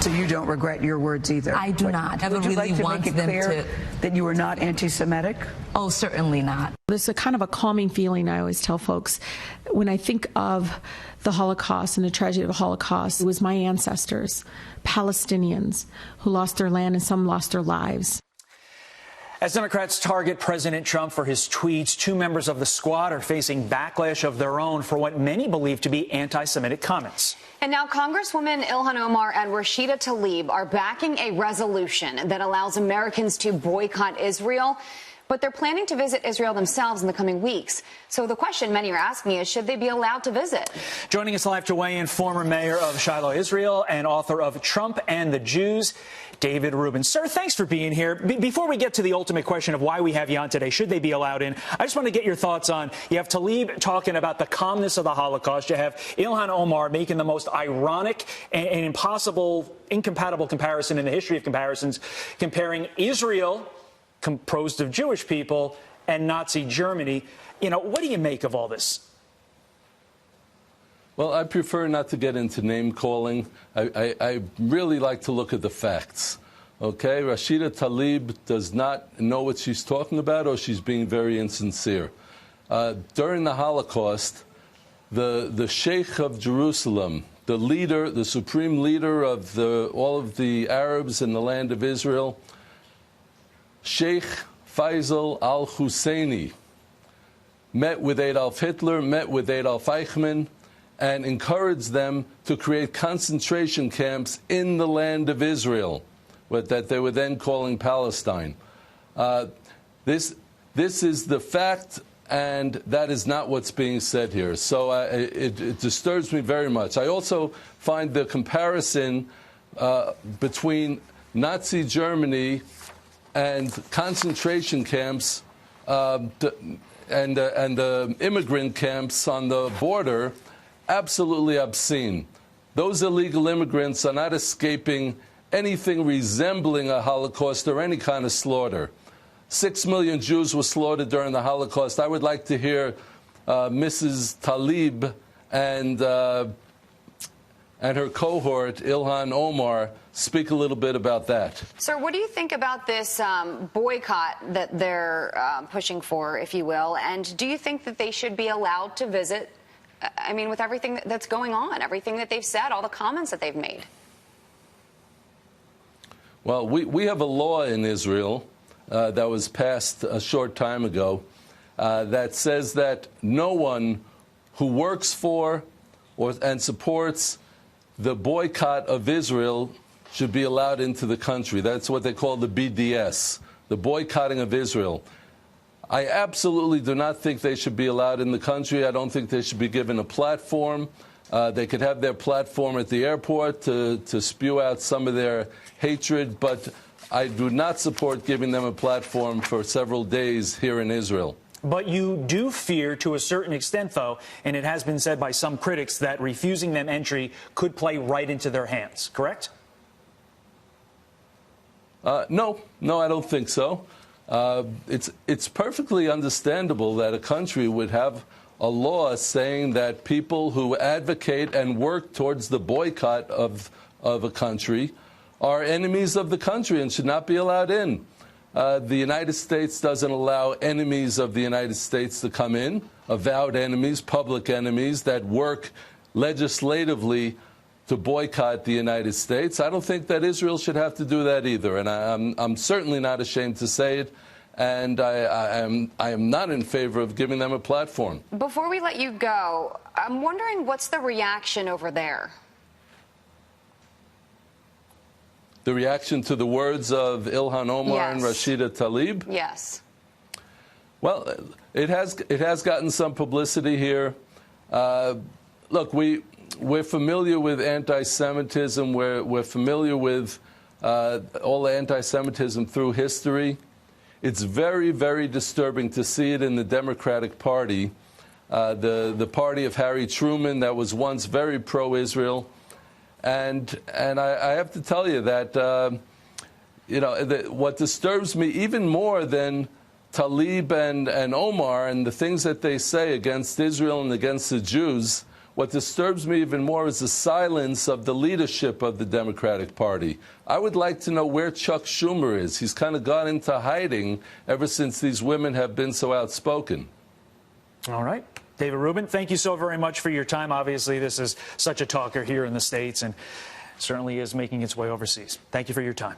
So you don't regret your words either? I do not. Would you like to make it clear that you are not anti-Semitic? Oh, certainly not. There's a kind of a calming feeling I always tell folks. When I think of the Holocaust and the tragedy of the Holocaust, it was my ancestors, Palestinians, who lost their land and some lost their lives. As Democrats target President Trump for his tweets, two members of the squad are facing backlash of their own for what many believe to be anti-Semitic comments. And now Congresswomen Ilhan Omar and Rashida Tlaib are backing a resolution that allows Americans to boycott Israel. But they're planning to visit Israel themselves in the coming weeks. So the question many are asking is, should they be allowed to visit? Joining us live to weigh in, former mayor of Shiloh, Israel, and author of Trump and the Jews, David Rubin. Sir, thanks for being here. Before we get to the ultimate question of why we have you on today, should they be allowed in, I just want to get your thoughts on, you have Tlaib talking about the calmness of the Holocaust. You have Ilhan Omar making the most ironic and impossible, incompatible comparison in the history of comparisons, comparing Israel, composed of Jewish people, and Nazi Germany. You know, what do you make of all this? Well, I prefer not to get into name-calling. I really like to look at the facts. Okay? Rashida Tlaib does not know what she's talking about, or she's being very insincere. During the Holocaust, the Sheikh of Jerusalem, the leader, the supreme leader of all of the Arabs in the land of Israel, Sheikh Faisal al-Husseini, met with Adolf Hitler, met with Adolf Eichmann, and encouraged them to create concentration camps in the land of Israel, that they were then calling Palestine. This is the fact, and that is not what's being said here. So it disturbs me very much. I also find the comparison between Nazi Germany and concentration camps and immigrant camps on the border absolutely obscene. Those illegal immigrants are not escaping anything resembling a Holocaust or any kind of slaughter. 6 million Jews were slaughtered during the Holocaust. I would like to hear Mrs. Tlaib and her cohort, Ilhan Omar, speak a little bit about that. Sir, what do you think about this boycott that they're pushing for, if you will? And do you think that they should be allowed to visit, I mean, with everything that's going on, everything that they've said, all the comments that they've made? Well, we have a law in Israel that was passed a short time ago that says that no one who works for and supports the boycott of Israel should be allowed into the country. That's what they call the BDS, the boycotting of Israel. I absolutely do not think they should be allowed in the country. I don't think they should be given a platform. They could have their platform at the airport to spew out some of their hatred, but I do not support giving them a platform for several days here in Israel. But you do fear, to a certain extent, though, and it has been said by some critics, that refusing them entry could play right into their hands, correct? No, I don't think so. It's perfectly understandable that a country would have a law saying that people who advocate and work towards the boycott of a country are enemies of the country and should not be allowed in. The United States doesn't allow enemies of the United States to come in, avowed enemies, public enemies that work legislatively to boycott the United States. I don't think that Israel should have to do that either, and I'm certainly not ashamed to say it, and I am not in favor of giving them a platform. Before we let you go, I'm wondering what's the reaction over there? The reaction to the words of Ilhan Omar and Rashida Tlaib? Yes. Well, it has gotten some publicity here. Look, we're familiar with anti-Semitism. We're familiar with all the anti-Semitism through history. It's very, very disturbing to see it in the Democratic Party, the party of Harry Truman that was once very pro-Israel. And I have to tell you that, what disturbs me even more than Tlaib and Omar and the things that they say against Israel and against the Jews, What disturbs me even more is the silence of the leadership of the Democratic Party. I would like to know where Chuck Schumer is. He's kind of gone into hiding ever since these women have been so outspoken. All right. David Rubin, thank you so very much for your time. Obviously, this is such a talker here in the States and certainly is making its way overseas. Thank you for your time.